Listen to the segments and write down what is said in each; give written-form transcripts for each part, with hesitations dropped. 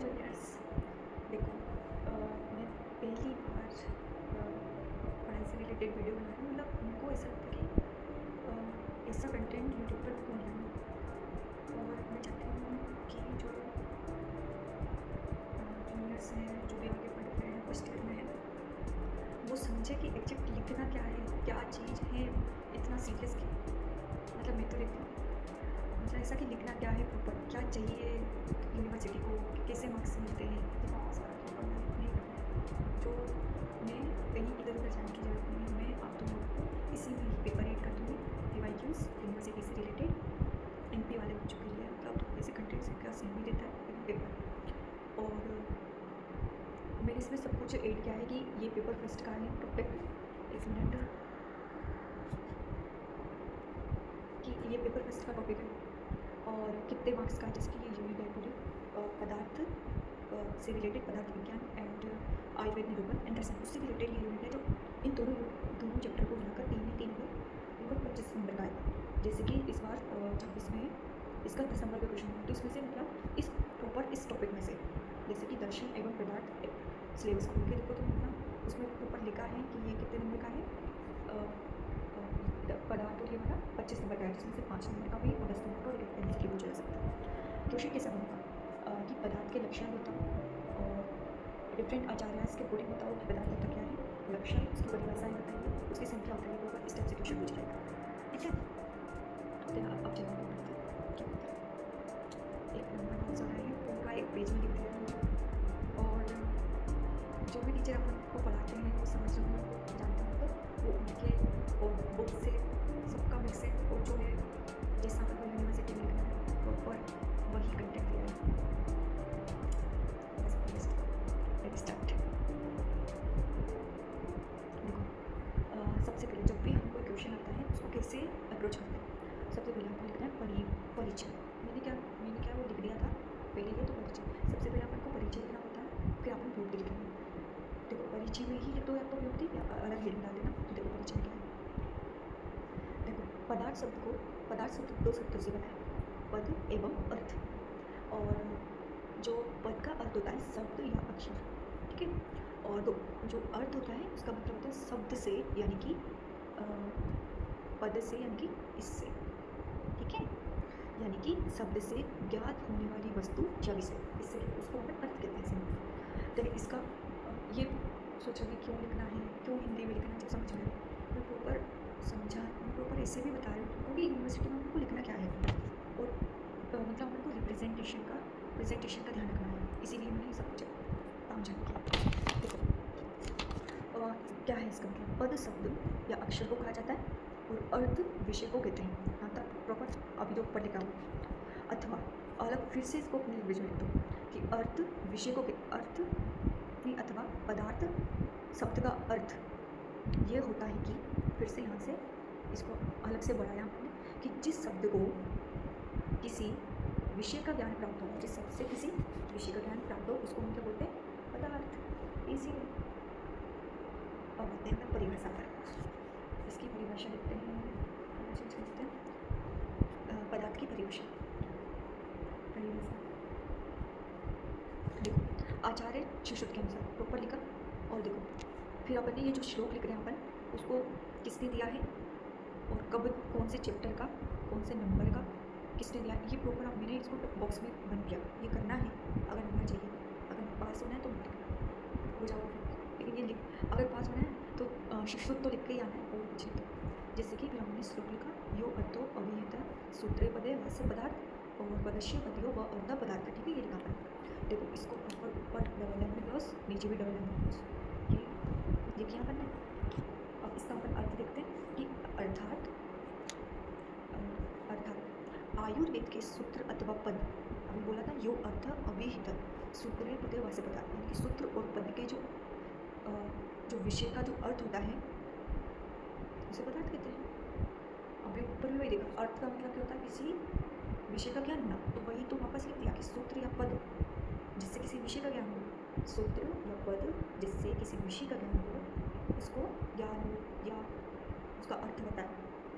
Juniors, देखो मैं पहली बार पढ़ाई से रिलेटेड वीडियो बना रही हूँ। मतलब उनको ऐसा लगता है कि ऐसा कंटेंट यूट्यूब पर क्यों लाऊं, और मैं चाहती हूँ कि जो जूनियर्स हैं, जो भी आगे पढ़ रहे हैं, फर्स्ट ईयर में है, वो समझे कि एग्जैक्ट लिखना क्या है, क्या चीज़ है इतना सीरियस की। मतलब मैं तो लिखती हूँ, मतलब ऐसा कि लिखना क्या है, प्रॉपर क्या चाहिए यूनिवर्सिटी को, कैसे मार्क्स मिलते हैं, इतना सारा क्या पढ़ना है नहीं पढ़ना है, जो मैं कहीं इधर उधर जाने की ज़रूरत नहीं है। मैं आप तुम लोग को इसी में ही पेपर रीड कर दूँगी, PYQs यूनिवर्सिटी से रिलेटेड MP वाले बच्चों के लिए। मतलब ऐसे कंटेंट्स का सेम ही देता है लेकिन पेपर, और मैंने इसमें सब कुछ ऐड किया है कि ये पेपर फर्स्ट का है टॉपिक, एक मिनट, कि ये पेपर फर्स्ट का टॉपिक है और कितने मार्क्स का है, जैसे कि ये यूनिट है पूरी पदार्थ से रिलेटेड, पदार्थ विज्ञान एंड आयुर्वेद निरूपण एंड रसायन, उससे रिलेटेड ये यूनिट है। जो इन दोनों चैप्टर को मिलाकर 3 में 3 इनको 25 नंबर का है। जैसे कि इस बार 26 में है, इसका 10 नंबर का क्वेश्चन है। तो इसमें से मतलब इस प्रॉपर इस टॉपिक में से, जैसे कि दर्शन एवं पदार्थ सिलेबस खोल के देखो तो मतलब उसमें प्रॉपर लिखा है कि ये कितने नंबर का है, पदार्थ और ये वाला 25 नंबर का है, जिसमें से 5 नंबर का भी और 10 नंबर का और एक MCQ पूछा जा सकता है। क्वेश्चन कैसा बनेगा कि पदार्थ के लक्षण बताओ और डिफरेंट आचार्यास के बोर्डिंग बताओ कि पदार्थ होता क्या है, लक्षण, उसकी परिभाषाएं बताइए, उसकी संख्या बताइए, होगा इस टाइप से क्वेश्चन पूछ जाएगा। ठीक है, तो अब चलो आगे बढ़ते हैं। क्या होता है, एक नंबर आंसर है पूरा एक पेज में लिख दिया है, और जो भी टीचर अपन को पढ़ाते हैं वो समझ रहे हैं, जानते हैं, तो वो उनके और बुक से सबका मिक्स है, और जो है जैसा अपन को यूनिवर्सिटी में लिखना है प्रॉपर वही कंटेंट दिया है। स्टार्ट। देखो सबसे पहले जब भी हमको क्वेश्चन आता है उसको कैसे अप्रोच करते हैं, सबसे पहले आपको लिखना है परिचय। मैंने क्या वो लिख दिया था पहले, ये तो परिचय। सबसे पहले अपन को परिचय लिखना होता है, फिर अपन व्युक्ति लिखेंगे। देखो परिचय में ही तो या तो व्युक्ति या अलग हेडिंग डाल देना। देखो परिचय क्या है, देखो पदार्थ शब्द 2 शब्दों से बना है, पद एवं अर्थ। और जो पद का अर्थ होता है शब्द या अक्षर, ठीक है, और जो अर्थ होता है उसका मतलब होता है शब्द से, यानी कि पद से, यानी कि इससे, ठीक है, यानी कि शब्द से ज्ञात होने वाली वस्तु या विषय, इससे उसको अपन अर्थ कहते हैं। तो इसका ये सोचोगे क्यों लिखना है, क्यों हिंदी में लिखना है, जब समझ में आए मैं प्रॉपर समझा, मैं प्रॉपर ऐसे भी बता रही हूँ क्योंकि यूनिवर्सिटी में हमको लिखना क्या है, और मतलब हमको प्रेजेंटेशन का ध्यान रखना है, इसीलिए मैंने सब कुछ काम जान किया। देखो क्या है इसका मतलब, पद शब्द या अक्षर को कहा जाता है और अर्थ विषय को कहते हैं। यहाँ तक प्रॉपर अभी जो ऊपर लिखा हुआ, अथवा अलग फिर से इसको अपने लैंग्वेज में लिख दो कि अर्थ विषय को, अर्थ नहीं, अथवा पदार्थ शब्द का अर्थ ये होता है कि, फिर से यहाँ से इसको अलग से बढ़ाया हमने कि जिस शब्द को किसी विषय का ज्ञान प्राप्त हो, जिस शब्द से किसी विषय का ज्ञान प्राप्त हो उसको हम क्या बोलते हैं, पदार्थ। इसीलिए अब आते हैं अपने परिभाषा पर। इसकी परिभाषा लिखते हैं, पदार्थ की परिभाषा। देखो आचार्य शिशुत के अनुसार प्रॉपर लिखा, और देखो फिर अपन ने ये जो श्लोक लिख रहे हैं अपन, उसको किसने दिया है और कब, कौन से चैप्टर का, कौन से नंबर का, किसने दिया, ये प्रॉपर आप, मैंने इसको बॉक्स में बन किया। ये करना है अगर होना चाहिए, अगर पास होना है तो हो जाओगे, लेकिन ये अगर पास होना है तो शिशुत तो लिख के ही आना है और कुछ नहीं। जैसे कि फिर हमने श्लोक लिखा, यो अर्थो अभिहित सूत्रे पदे वस्य पदार्थ और पदस्य पदयो व अर्ध पदार्थ, ठीक है, ये लिखा अपन। देखो इसको ऊपर डबल लाइन में क्लोज, नीचे भी डबल लाइन में क्लोज, ये किया अपन ने। अब इसका अपन अर्थ देखते हैं कि अर्थात आयुर्वेद के सूत्र अथवा पद, अभी बोला था यो अर्थ अभिहित सूत्रे पदे वस्य पदार्थ, यानी कि सूत्र और पद के जो विषय का जो अर्थ होता है उसे पदार्थ कहते हैं। अभी ऊपर भी वही देखा, अर्थ का मतलब क्या होता है, किसी विषय का ज्ञान होना, तो वही तो वापस लिख दिया कि सूत्र या पद जिससे किसी विषय का ज्ञान हो, सूत्र या पद जिससे किसी विषय का ज्ञान हो, उसको ज्ञान हो या उसका अर्थ बताए,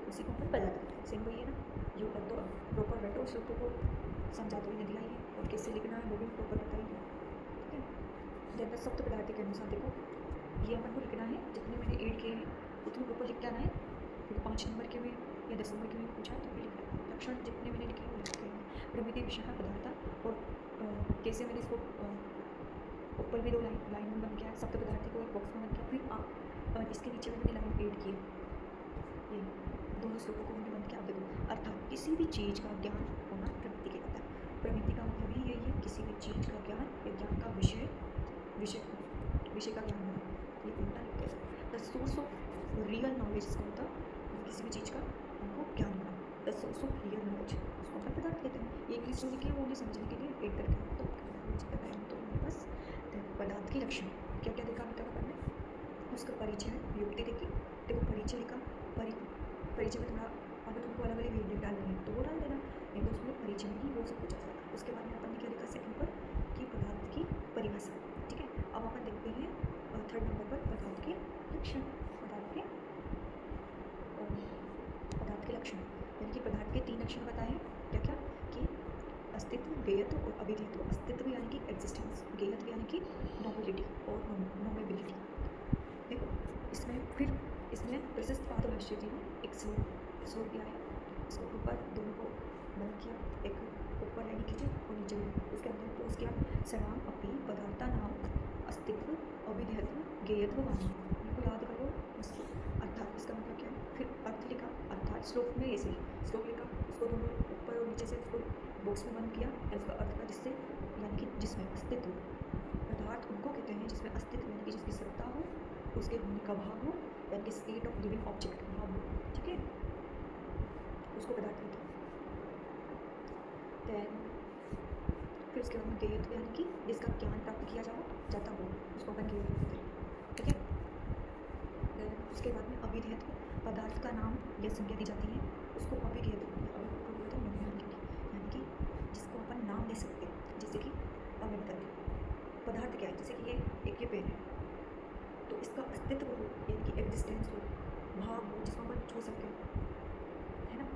उसी को अपन पदार्थ कहते हैं। सेम वही है ना, यो अर्थ तो प्रॉपर बैठो, सूत्र को समझाते हुए दिया ही है, और और कैसे लिखना है वो भी प्रॉपर बताइए, ठीक है। देन सप्त पदार्थ के अनुसार देखो ये अपन को लिखना है, जितने मैंने ऐड किए हैं उतने प्रॉपर लिख के आना है। क्योंकि 5 नंबर के में या 10 नंबर के में पूछा तो भी लिखना है। लक्षण जितने मैंने लिखे हैं वो लिख के हैं। प्रमिति विषय पदार्थ और कैसे मैंने इसको ऊपर भी 2 लाइन में बन गया है, सप्त पदार्थ को एक बॉक्स में बन गया, फिर इसके नीचे में मैंने लाइन ऐड की है। ये दोनों श्लोकों को मैंने बन किया। देखो अर्थात किसी भी चीज़ का ज्ञान होना प्रमिति कहलाता है। प्रमिति का मतलब ही यही है, किसी भी चीज़ का ज्ञान या ज्ञान का विषय का ज्ञान होना। ये उल्टा लिखते हैं। The source of real knowledge इसका होता है किसी भी चीज़ का हमको ज्ञान होना। The source of real knowledge उसको अपन पदार्थ कहते हैं। ये इंग्लिश जो लिखी है वो नहीं समझने के लिए एक करके तो बताया तो हमारे पास पदार्थ की लक्षण क्या क्या देखा अभी तक अपन ने। उसका परिचय युक्ति देखी। देखो परिचय लिखा, परिचय में थोड़ा अगर तुमको अलग अलग वेरिएबल डालनी है तो वो डाल देना, नहीं तो उसमें परिचय में ही वो सब कुछ आ जाता है। उसके बाद में अपन ने क्या लिखा सेकंड पर कि पदार्थ की परिभाषा, ठीक है। अब अपन देखते हैं थर्ड नंबर पर पदार्थ के लक्षण। पदार्थ के लक्षण यानी कि पदार्थ के 3 लक्षण बताए क्या क्या कि अस्तित्व, गेयत्व और अभिधेयत्व। अस्तित्व यानी कि एग्जिस्टेंस, गेयत्व यानी कि नॉबिलिटी और नोमेबिलिटी। देखो इसमें प्रशस्त पादभाष्य जी ने एक श्लोक दिया है, इसको ऊपर दोनों को बंद किया, एक ऊपर लाइन खींचे और नीचे उसके अंदर पोस्ट किया। सर्वाम अपि पदार्था नाम अस्तित्व, अभिधेयत्व, गेयत्व वाणी। इनको याद कर लो उसको। अर्थात इसका मतलब क्या है, फिर अर्थ लिखा। अर्थात श्लोक में ऐसे श्लोक लिखा, उसको दोनों ऊपर और नीचे से उसको बॉक्स में बंद किया और उसका अर्थ का जिससे यानी कि जिसमें अस्तित्व। पदार्थ उनको कहते हैं जिसमें अस्तित्व यानी कि जिसकी सत्ता हो, उसके होने का भाव हो, यानी कि स्टेट ऑफ लिविंग ऑब्जेक्ट भाव हो, ठीक है, उसको पदार्थ कहते हैं। देन फिर उसके बाद में गेयत्व यानी कि जिसका ज्ञान प्राप्त किया जाता हो उसको अपन गेयत्व कहते हैं, ठीक है। देन उसके बाद में अभिधेयत्व, पदार्थ का नाम या संज्ञा दी जाती है उसको अभिधेयत्व बोलते हैं। यानी कि जिसको अपन नाम दे सकते हैं, जैसे कि अब पदार्थ क्या है, जैसे कि ये पेन है तो इसका अस्तित्व हो यानी कि एग्जिस्टेंस हो, भाव हो जिसको अपन छू सकें, है ना।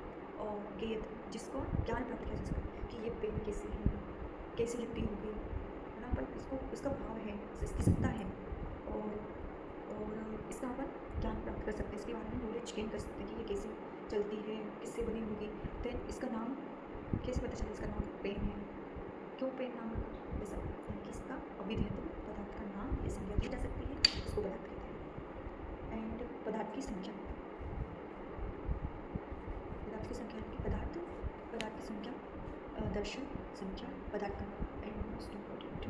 और गेयत्व जिसको ज्ञान प्राप्त किया जा सके कि ये पेन कैसे है, कैसे लिपटी होगी, है ना। अपन इसका भाव है, इसकी सत्ता है और इसका अपन ज्ञान प्राप्त कर सकते हैं, इसके बारे में नॉलेज गेन कर सकते हैं कि ये कैसे चलती है, किससे बनी होगी। देन इसका नाम कैसे पता चले, इसका नाम पेन है, क्यों पेन नाम रखा, ऐसा यानी कि इसका अभिधेयत्व पदार्थ का नाम या संज्ञा दी जा सकती है, उसको पदार्थ कहते हैं। एंड पदार्थ की संख्या, पदार्थ की संख्या दर्शन संख्या पदार्थ का नाम। एंड मोस्ट इम्पोर्टेंट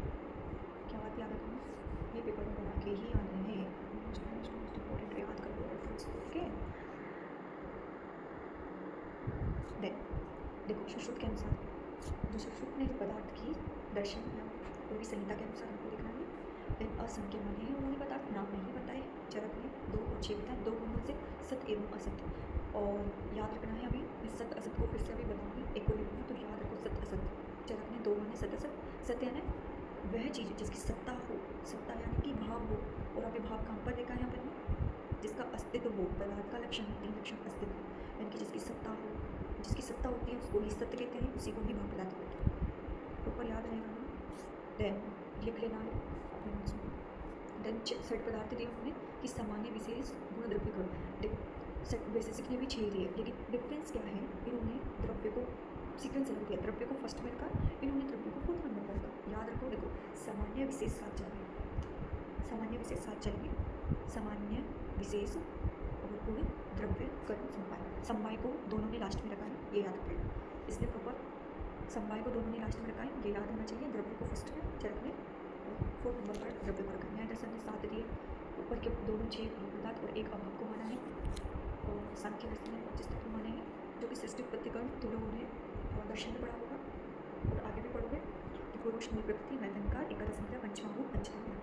क्या बात याद रखना, ये पेपर में बना के ही आना है, मोस्ट इम्पोर्टेंट याद कर लो रेफरेंस, ओके। देन देखो सुश्रुत के अनुसार, जो सुश्रुत ने पदार्थ की दर्शन या कोई भी संहिता के अनुसार हमको लिखना है। देन असंख्य माने हैं उन्होंने पदार्थ नाम नहीं बताए, चरक ने 2 और 6 बताए, 2 गुणों से सत्य एवं असत्य। और याद रखना है, अभी इस सत्य असत्य को फिर से अभी बताऊँगी, एक को लिखूँगी तो याद रखो सत्य असत्य। चरक ने 2 माने सत्य असत्य। सत्य यानी वह चीज़ जिसकी सत्ता हो, सत्ता यानी कि भाव हो, और अभी भाव कहाँ पर देखा है यहाँ पर, जिसका अस्तित्व हो। पदार्थ का लक्षण 3 लक्षण अस्तित्व यानी कि जिसकी सत्ता हो, जिसकी सत्ता होती है उसको ही सत्य कहते हैं, उसी को ही भाव पदार्थ कहते हैं। ऊपर याद रहेगा ना। देन लिख लेना अपने नोट्स में। देन सेट पदार्थ दिए उन्होंने कि सामान्य विशेष गुण द्रव्य गुण। सेट वैसे सीखने भी 6 दिए, लेकिन डिफरेंस क्या है, इन्होंने द्रव्य को सीक्वेंस अलग दिया, द्रव्य को फर्स्ट में रखा, इन्होंने द्रव्य को 4th नंबर पर रखा। याद रखो, देखो सामान्य विशेष साथ चलेंगे, सामान्य विशेष साथ चलेंगे, सामान्य विशेष और गुण द्रव्य कर्म समवाय। समवाय को दोनों ने लास्ट में रखा है, ये याद रखेगा, इसलिए प्रॉपर समवाय को दोनों ने लास्ट में रखा है, ये याद होना चाहिए। द्रव्य को फर्स्ट में, चरक ने 4th नंबर पर द्रव्य को रखा है। न्याय दर्शन ने 7 दिए, ऊपर के दोनों 6 पदार्थ और 1 अभाव को माना है। और सांख्य दर्शन ने 25 तत्व माने हैं, जो कि सृष्टि उत्पत्तिकरण तुम लोगों ने दर्शन में पढ़ा होगा और आगे भी पढ़ोगे। पुरुष मूल प्रकृति मैथनकार एकादश संख्या पंचमाभूत पंचमाभूत।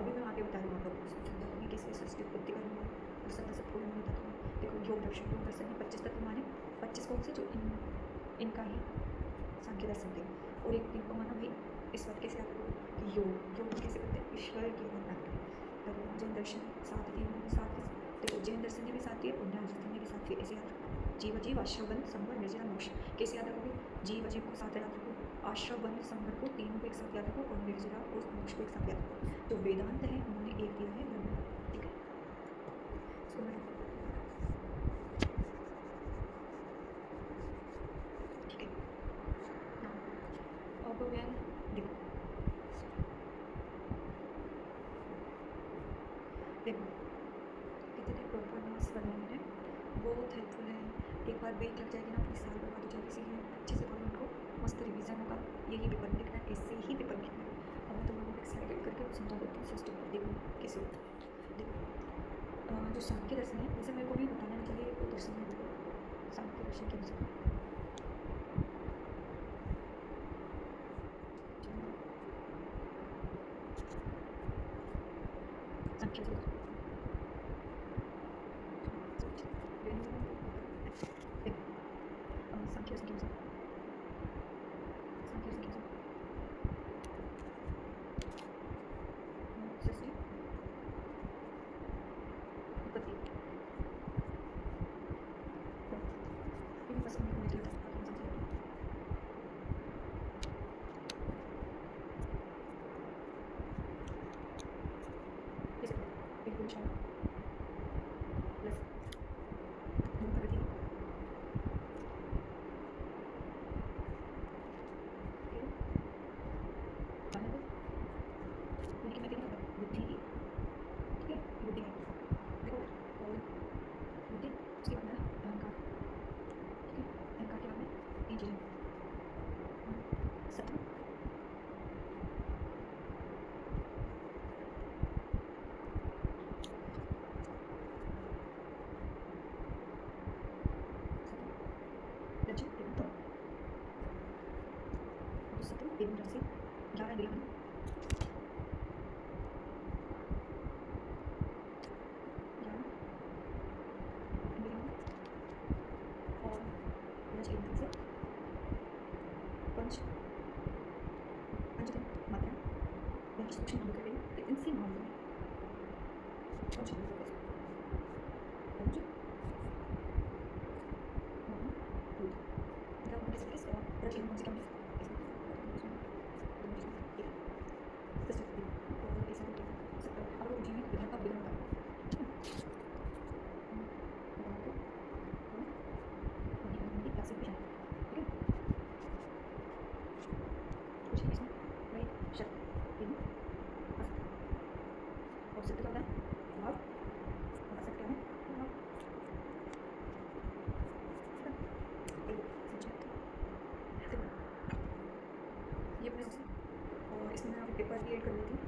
अभी मैं आगे बता रही हूँ आप लोगों को समझाऊंगी कैसे सृष्टि उत्पत्तिकरण हुआ और सत्ता सब पूर्ण होता था। देखो योग दर्शन ने 25 तत्व माने, 25 कौन से, जो इनका ही सांख्य दर्शन थे। और एक दिन को माना भाई इस बात कैसे आपको कि योग कैसे करते हैं, ईश्वर की आराधना करते हैं। जैन दर्शन 7 दिए, उन्होंने 7 देखो जैन दर्शन ने भी 7 दिए और न्याय दर्शन ने भी 7 दिए। ऐसे याद रखो, जीव आश्रवबंध संवर निर्जला मोक्ष। कैसे याद रखोगे, जीव को 7 याद रखो, आश्रम वन संगर को तीनों को एक साथ याद रखो, और निर्जरा और मोक्ष को एक साथ याद रखो। जो वेदांत है उन्होंने एक दिया है ब्रह्म, ठीक है। इसको मैं ठीक है। हाँ, अब मैं देखो देखो कितने प्रॉपर नोट्स बनाए मैंने, बहुत हेल्पफुल है। एक बार ब्रेक लग जाएगी ना पूरी साल बर्बाद हो जाएगी, इसीलिए अच्छे से पढ़ो उनको, मस्त रिवीजन होगा, यही पेपर में लिखना है, ऐसे ही पेपर में लिखना है। अब मैं तुम लोगों को एक्साइटेड करके समझा देती हूँ सिस्टम, देखो कैसे होता है। देखो जो सांख्य दर्शन है, जैसे मेरे को भी बताना नहीं चाहिए कोई दर्शन है, देखो सांख्य दर्शन के अनुसार सांख्य दर्शन सांख्य दर्शन के अनुसार सांख्य दर्शन के अनुसार सृष्टि उत्पत्ति ये बस हमने लिख लिया था, बाकी हम समझ लेंगे। इस बिल्कुल शायद प्लस धूम प्रगति फिर मानव, यानी कि मैं देखना बुद्धि, ठीक है, बुद्धि है देखो, और बुद्धि उसके बाद में अहंकार, ठीक है, अहंकार के बाद में तीन चीज़ें, सत्व, रज एवं तम। तो सत्व एवं रज से 11 इंद्रियाँ बनी, 11 इंद्रियाँ बनी, और रज एवं तम से पंच पंचतन मात्रा, यानी सूक्ष्म नाम कर रही हूँ, तो इनसे मान लो पंच पंच मान भूत, मतलब उनके सबके रज एवं तम से क्या होता है, और सत्य क्या होता है, भाव, और असत क्या है, भाव, ये अपने और इसमें मैं पेपर भी ऐड कर लेती हूँ।